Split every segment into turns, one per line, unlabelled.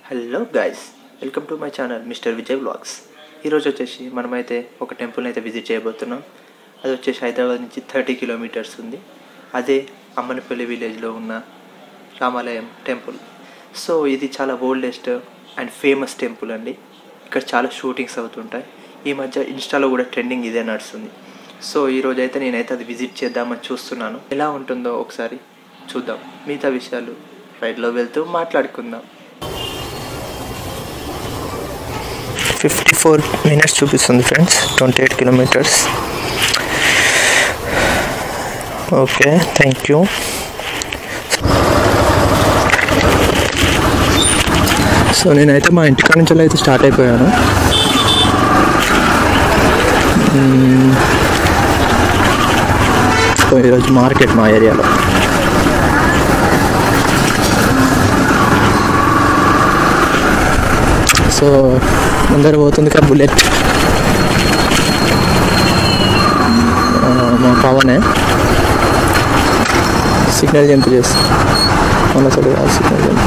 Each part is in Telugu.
Hello guys, welcome to my channel mister Vijay vlogs. ఈరోజు వచ్చేసి మనమైతే ఒక టెంపుల్ని అయితే విజిట్ చేయబోతున్నాం. అది వచ్చేసి హైదరాబాద్ నుంచి 30 కిలోమీటర్స్ ఉంది. అదే అమ్మనపల్లి విలేజ్లో ఉన్న రామాలయం టెంపుల్. సో ఇది చాలా ఓల్డెస్ట్ అండ్ ఫేమస్ టెంపుల్ అండి. ఇక్కడ చాలా షూటింగ్స్ అవుతుంటాయి. ఈ మధ్య ఇన్స్టాలో కూడా ట్రెండింగ్ ఇదే నడుస్తుంది. సో ఈరోజు అయితే నేనైతే అది విజిట్ చేద్దామని చూస్తున్నాను. ఎలా ఉంటుందో ఒకసారి చూద్దాం. మిగతా విషయాలు రైడ్లో వెళ్తూ మాట్లాడుకుందాం. 54 minutes చూపిస్తుంది friends, 28 kilometres. Okay, thank you. So నేనైతే మా ఇంటికాడ నుంచి అయితే స్టార్ట్ అయిపోయాను. సో ఈరోజు మార్కెట్ మా ఏరియాలో. సో ముందర పోతుంది కదా బుల్లెట్, మా పవనే సిగ్నల్ జంప్ చేసి మన సైడ్ సిగ్నల్ జంప్.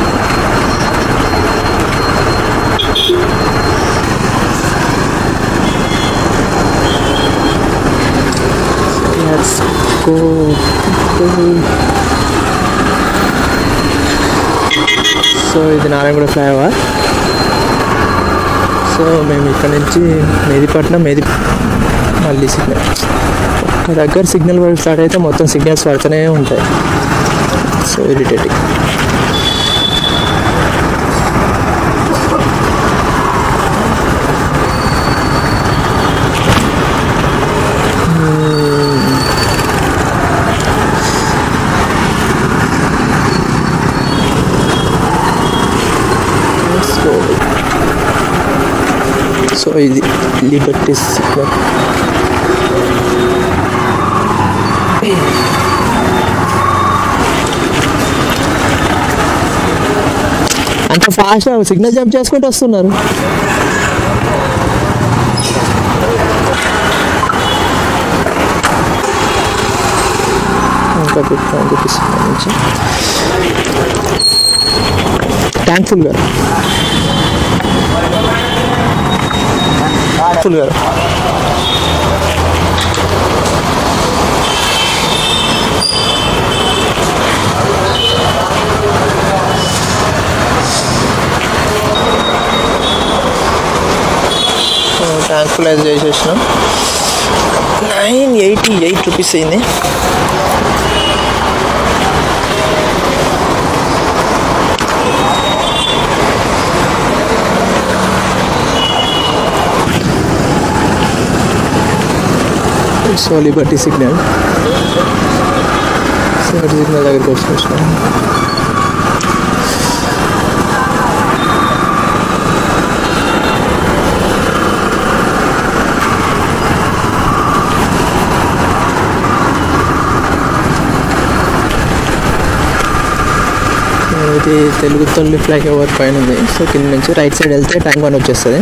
సో ఇది నారాయణగూడ ఫ్లైఓవర్. సో మేము ఇక్కడ నుంచి మెహదీపట్నం మళ్ళీ సిగ్నల్ ఒక దగ్గర సిగ్నల్ పడి స్టార్ట్ అయితే మొత్తం సిగ్నల్స్ పడుతూనే ఉంటాయి. So irritating. సో ఇది లిబర్టీ సిగ్నల్. అంత ఫాస్ట్ సిగ్నల్ జంప్ చేసుకుంటూ వస్తున్నారు. ఇంకా నుంచి థ్యాంక్ఫుల్గా ఫుల్గా ట్యాంక్ఫుల్ చేసేసినాం. 988 రూపీస్ అయింది. సో లిబర్టీ సిగ్నల్ దగ్గరికి వచ్చేసినాం. ఇది తెలుగు తల్లి ఫ్లైఓవర్ పైన ఉంది. సో కింద నుంచి రైట్ సైడ్ వెళ్తే ట్యాంక్ బండ్ వచ్చేస్తుంది.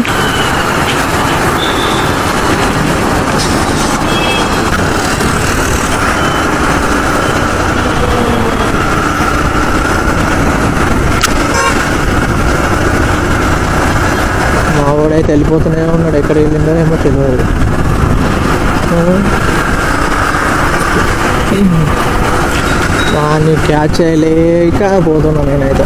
అయితే వెళ్ళిపోతూనే ఉన్నాడు. ఎక్కడ వెళ్ళిందో ఏమో తెలియదు. వాడిని క్యాచ్ చేయలేక పోతున్నా నేనైతే.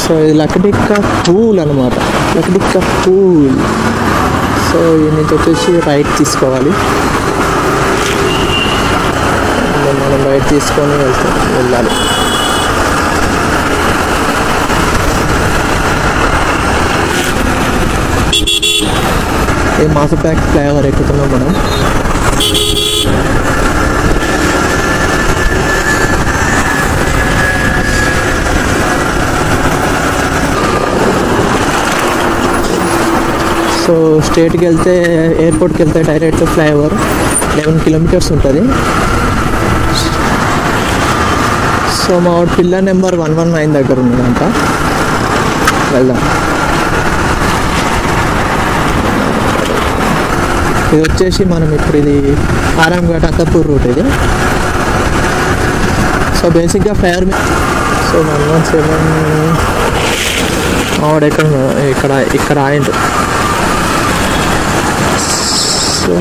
సో ఇది లక్డిక్క పూల్ అనమాట, లక్డిక్క పూల్. సో ఈ నుంచి వచ్చేసి రైట్ తీసుకోవాలి. మనం రైట్ తీసుకొని వెళ్ళాలి. ఈ మాసప్యాక్ ఫ్లైఓవర్ ఎక్కుతున్నాం మనం. సో స్ట్రేట్కి వెళ్తే ఎయిర్పోర్ట్కి వెళ్తే డైరెక్ట్ ఫ్లైఓవర్ 11 కిలోమీటర్స్ ఉంటుంది. సో మా పిల్లర్ నెంబర్ 119 దగ్గర ఉన్నదంట. వెళ్దాం. ఇది వచ్చేసి మనం ఇప్పుడు ఇది ఆరాంఘాట్ అత్తపూర్ రూట్ ఇది. సో బేసిక్గా ఫైర్ సో 117 ఆవిడ ఇక్కడ ఆయింది. సో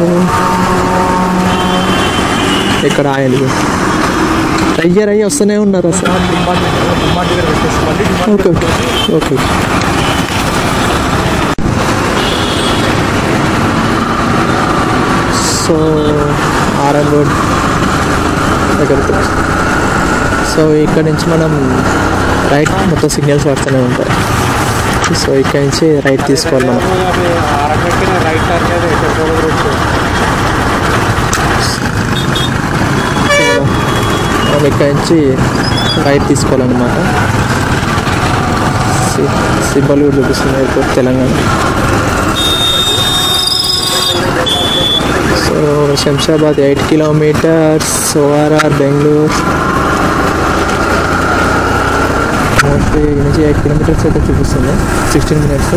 ఇక్కడ ఆయింది అయ్యి వస్తూనే ఉన్నారు అసలు. Okay okay okay. So RN road దగ్గరికి. సో ఇక్కడ నుంచి మనం రైట్ మొత్తం సిగ్నల్స్ పడుతూనే ఉంటాయి. సో ఇక్కడ నుంచి రైట్ తీసుకోవాలి మనం. మనం ఇక్కడ నుంచి రైట్ తీసుకోవాలన్నమాట. సింబల్ కూడా చూపిస్తుంది airport Telangana. So Shamshabad 8 kilometers, ORR Bengaluru mostly నుంచి 8 kilometers అయితే చూపిస్తుంది, 16 minutes.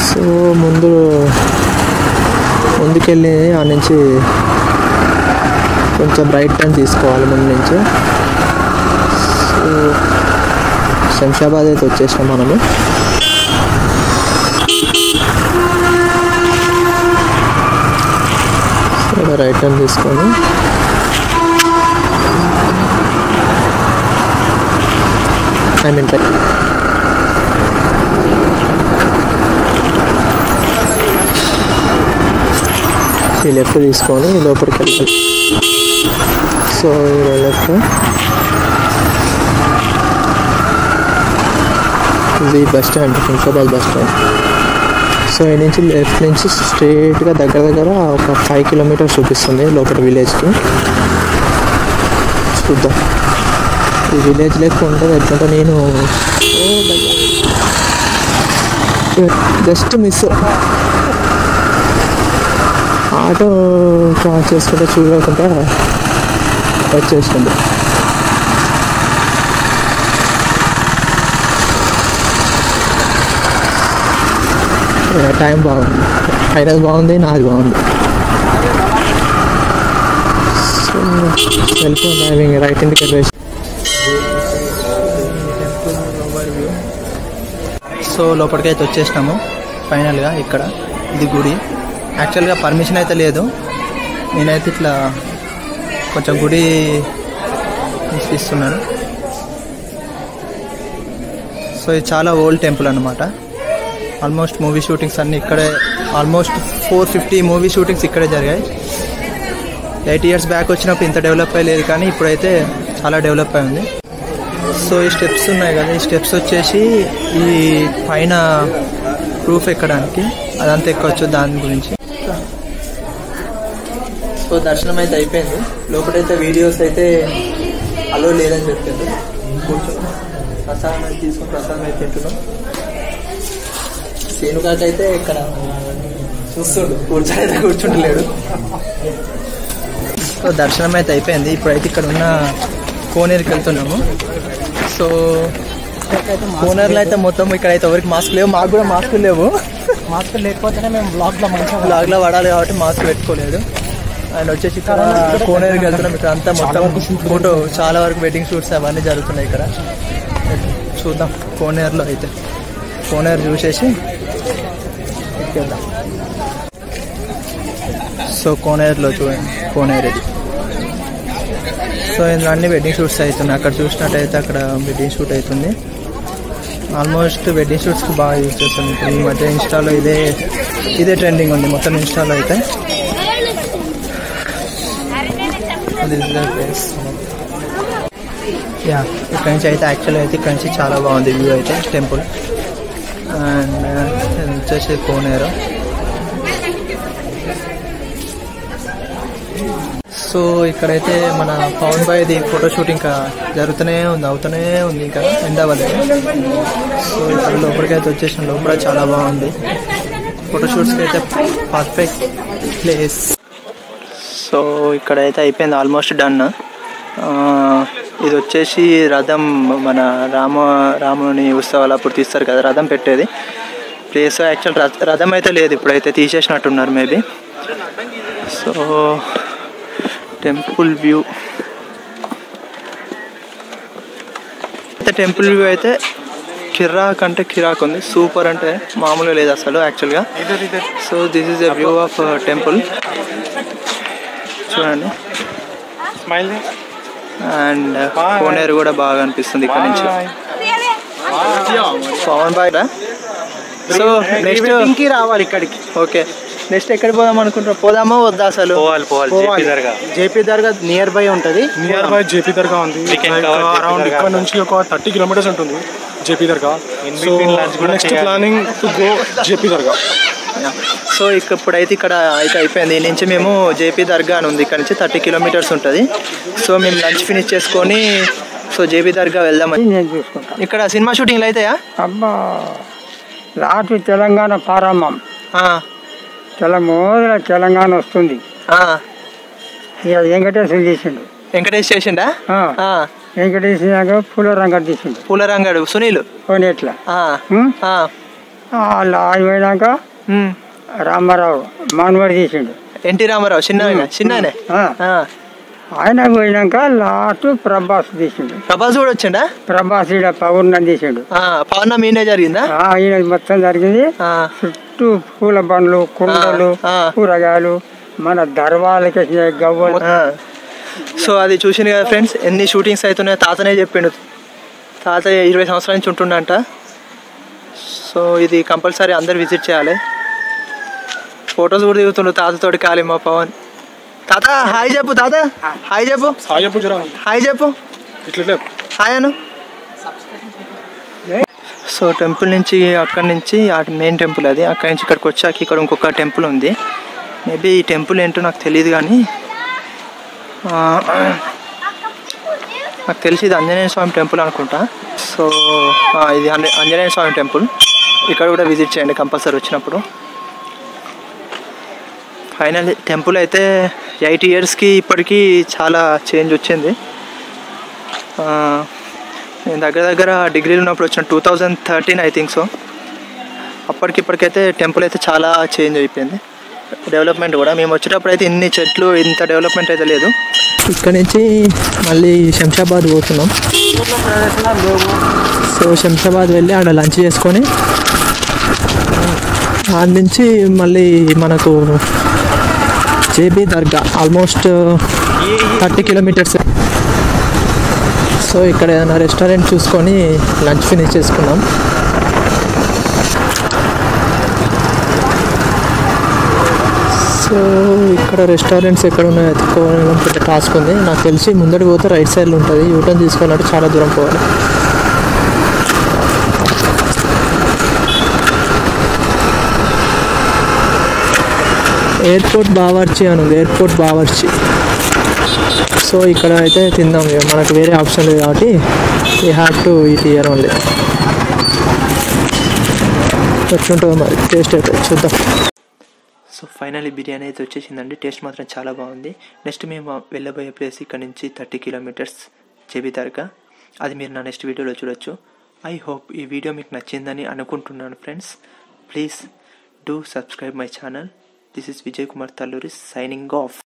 సో ముందుకెళ్ళి ఆ నుంచి కొంచెం రైట్ టర్న్ తీసుకోవాలి ముందు నుంచి. సో శంషాబాద్ అయితే వచ్చేసినాం మనము. రైట్ టర్న్ తీసుకొని ఈ లెఫ్ట్ తీసుకొని లోపలికి వెళ్తాం. సో లెఫ్ట్ ఇది bus stand, Shamshabad bus stand. So ఈ నుంచి లెఫ్ట్ నుంచి స్ట్రైట్గా దగ్గర ఒక 5 kilometers చూపిస్తుంది లోపల విలేజ్కి. చూద్దాం ఈ విలేజ్ లెక్క ఉంటుంది ఎట్లుంటే. నేను జస్ట్ మిస్ ఆటో క్రాస్ చేసుకుంటే చూడకుండా వచ్చేసింది. టైం బాగుంది, అయినది బాగుంది, నాది బాగుంది. సో వెళ్ళిపోయి రైట్ ఇంటికి వెళ్ళేసి. సో లోపలికైతే వచ్చేసినాము ఫైనల్గా. ఇక్కడ ఇది గుడి. యాక్చువల్గా పర్మిషన్ అయితే లేదు, నేనైతే ఇట్లా కొంచెం గుడి ఇస్తున్నాను. సో ఇది చాలా ఓల్డ్ టెంపుల్ అనమాట. ఆల్మోస్ట్ మూవీ షూటింగ్స్ అన్నీ ఇక్కడే, ఆల్మోస్ట్ 450 మూవీ షూటింగ్స్ ఇక్కడే జరిగాయి. 8 years బ్యాక్ వచ్చినప్పుడు ఇంత డెవలప్ అయ్యలేదు, కానీ ఇప్పుడైతే చాలా డెవలప్ అయి ఉంది. సో ఈ స్టెప్స్ ఉన్నాయి కదా, ఈ స్టెప్స్ వచ్చేసి ఈ పైన ప్రూఫ్ ఎక్కడానికి, అదంతా ఎక్కవచ్చు దాని గురించి. సో దర్శనం అయితే అయిపోయింది. లోపలైతే వీడియోస్ అయితే అలో లేదని చెప్పింది. కూర్చొని ప్రసాదం అయితే తీసుకుని ప్రసాదం అయితే తింటున్నాం. సీనుగాకైతే ఇక్కడ చూస్తుండు, కూర్చుంటలేడు. సో దర్శనం అయితే అయిపోయింది. ఇప్పుడైతే ఇక్కడ ఉన్న కోనేరుకి వెళ్తున్నాము. సో కోనేరులో అయితే మొత్తం ఇక్కడైతే ఎవరికి మాస్క్ లేవు, మాకు కూడా మాస్కులు లేవు. మాస్క్ లేకపోతేనే మేము బ్లాగ్లో పడాలి కాబట్టి మాస్క్ పెట్టుకోలేదు. అండ్ వచ్చేసి ఇక్కడ కోనేరుకి వెళ్తున్నాం. ఇక్కడ అంతా మొత్తం ఫోటో, చాలా వరకు వెడ్డింగ్ షూట్స్ అవన్నీ జరుగుతున్నాయి ఇక్కడ. చూద్దాం కోనేరులో అయితే, కోనేరు చూసేసి ఎక్కేద్దాం. సో కోనేరులో చూడండి, కోనేరు ఇది. సో ఇందులో అన్ని వెడ్డింగ్ షూట్స్ అవుతున్నాయి. అక్కడ చూసినట్టయితే అక్కడ వెడ్డింగ్ షూట్ అవుతుంది. ఆల్మోస్ట్ వెడ్డింగ్ షూట్స్కి బాగా యూజ్ చేస్తుంది. ఇప్పుడు ఈ మధ్య ఇన్స్టాలో ఇదే ట్రెండింగ్ ఉంది మొత్తం ఇన్స్టాలో అయితే. యా ఇక్కడ నుంచి అయితే యాక్చువల్గా అయితే ఇక్కడ నుంచి చాలా బాగుంది వ్యూ అయితే, టెంపుల్. అండ్ వచ్చేసి కోనేరు. సో ఇక్కడైతే మన పవన్ బాయ్ది ఫోటోషూట్ ఇంకా అవుతూనే ఉంది ఇంకా ఎండ్ అవ్వలేదు. సో ఇక్కడ లోపలికైతే వచ్చేసిన లోపల చాలా బాగుంది, ఫోటోషూట్స్కి అయితే పర్ఫెక్ట్ ప్లేస్. సో ఇక్కడైతే అయిపోయింది, ఆల్మోస్ట్ డన్. ఇది వచ్చేసి రథం, మన రాముని ఉత్సవాలు అప్పుడు తీస్తారు కదా రథం పెట్టేది. ప్లేస్. యాక్చువల్ రథం అయితే లేదు, ఇప్పుడైతే తీసేసినట్టున్నారు మేబీ. సో టెంపుల్ వ్యూ అయితే కిరాక్ అంటే కిరాక్ ఉంది. సూపర్ అంటే మామూలుగా లేదు అసలు యాక్చువల్గా. So this is a view of temple చూడండి. అండ్ కోనేరు కూడా బాగా అనిపిస్తుంది ఇక్కడ నుంచి. పవన్ బాయ్ రా. సో నెక్స్ట్ రావాలి ఇక్కడికి. ఓకే, నెక్స్ట్ ఎక్కడికి పోదాం అనుకుంటారు? పోదామా వద్దా? అసలు జేపీ దర్గా నియర్ బై ఉంటుంది.
నియర్ బై జేపీ దర్గా ఉంది. అరౌండ్ ఇక్కడ నుంచి ఒక 30 కిలోమీటర్స్ ఉంటుంది JP dargah. So next planning to go JP dargah.
So ఇప్పుడైతే ఇక్కడ అయితే అయిపోయింది. ఈ నుంచి మేము జేపీ దర్గా అని ఉంది, ఇక్కడ నుంచి 30 కిలోమీటర్స్ ఉంటుంది. సో మేము లంచ్ ఫినిష్ చేసుకొని సో జేపీ దర్గా వెళ్దామని
నేను చూసుకుంటాను.
ఇక్కడ సినిమా షూటింగ్లు అవుతాయా?
అబ్బా లాస్ట్ తెలంగాణ ప్రారంభం. తెలంగాణ వస్తుంది. ఇక వెంకటేశ్వర చేసిండు.
వెంకటేష్ చేసిండా?
వెంకటేష్ పూలరంగడు తీసిండు.
పూలరంగడు సునీల్
పోనేట్లా పోయినాక రామారావు మానవాడు తీసిండు.
ఎన్టీ రామారావు చిన్న
ఆయన పోయినాక లాస్ట్ ప్రభాస్ తీసిండు.
ప్రభాస్ కూడా వచ్చిండా?
ప్రభాస్ ఈడ పౌర్ణమి తీసిండు.
పౌర్ణమి ఈయన జరిగిందా?
ఈయన మొత్తం జరిగింది. చుట్టూ పూల బండ్లు, కుండలు, కూరగాయలు, మన దర్వాలకి గవ్వలు.
సో అది చూసింది కదా ఫ్రెండ్స్, ఎన్ని షూటింగ్స్ అవుతున్నాయో తాతనే చెప్పిండు. తాత 20 సంవత్సరాల నుంచి ఉంటుండంట. సో ఇది కంపల్సరీ అందరు విజిట్ చేయాలి. ఫొటోస్ కూడా దిగుతుండ్రు తాతతోటి ఖాళీ మా పవన్. తాత హాయ్ చెప్పు. తాత హాయ్ చెప్పు. హాయ్ చెప్పు. హాయ్ అను. సో టెంపుల్ నుంచి అక్కడి నుంచి మెయిన్ టెంపుల్ అది. అక్కడి నుంచి ఇక్కడికి వచ్చాక ఇక్కడ ఇంకొక టెంపుల్ ఉంది. మేబీ ఈ టెంపుల్ ఏంటో నాకు తెలియదు, కానీ నాకు తెలిసి ఇది ఆంజనేయ స్వామి టెంపుల్ అనుకుంటా. సో ఇది ఆంజనేయ స్వామి టెంపుల్. ఇక్కడ కూడా విజిట్ చేయండి కంపల్సరీ వచ్చినప్పుడు. ఫైనల్ టెంపుల్ అయితే 8 ఇయర్స్కి ఇప్పటికీ చాలా చేంజ్ వచ్చింది. నేను దగ్గర డిగ్రీలో ఉన్నప్పుడు వచ్చిన 2013 ఐ థింక్. సో అప్పటికిప్పటికైతే టెంపుల్ అయితే చాలా చేంజ్ అయిపోయింది. డెవలప్మెంట్ కూడా మేము వచ్చేటప్పుడు అయితే ఇన్ని చెట్లు ఇంత డెవలప్మెంట్ అయితే లేదు. ఇక్కడ నుంచి మళ్ళీ శంషాబాద్ పోతున్నాం. సో శంషాబాద్ వెళ్ళి ఆడ లంచ్ చేసుకొని ఆడ నుంచి మళ్ళీ మనకు జేబీ దర్గా ఆల్మోస్ట్ 30 కిలోమీటర్స్. సో ఇక్కడ ఏదైనా రెస్టారెంట్ చూసుకొని లంచ్ ఫినిష్ చేసుకున్నాం. సో ఇక్కడ రెస్టారెంట్స్ ఎక్కడ ఉన్నాయో ఎత్తుకోవడం పెద్ద టాస్క్ ఉంది. నాకు తెలిసి ముందడికి పోతే రైట్ సైడ్లో ఉంటుంది. యూటర్న్ తీసుకున్నట్టు చాలా దూరం పోవాలి. ఎయిర్పోర్ట్ బావర్చి అని ఉంది, ఎయిర్పోర్ట్ బావర్చి. సో ఇక్కడ అయితే తిందాం, మనకు వేరే ఆప్షన్ లేదు కాబట్టి we have to eat here only. ఎట్లుంటుందో మరి టేస్ట్ అయితే చూద్దాం. సో ఫైనల్లీ బిర్యానీ అయితే వచ్చేసిందండి. టేస్ట్ మాత్రం చాలా బాగుంది. నెక్స్ట్ మేము వెళ్ళబోయే ప్లేస్ ఇక్కడ నుంచి 30 కిలోమీటర్స్ జేబీ దర్గా. అది మీరు నా నెక్స్ట్ వీడియోలో చూడొచ్చు. ఐ హోప్ ఈ వీడియో మీకు నచ్చిందని అనుకుంటున్నాను friends. Please do subscribe my channel. This is Vijay Kumar Talluri signing off.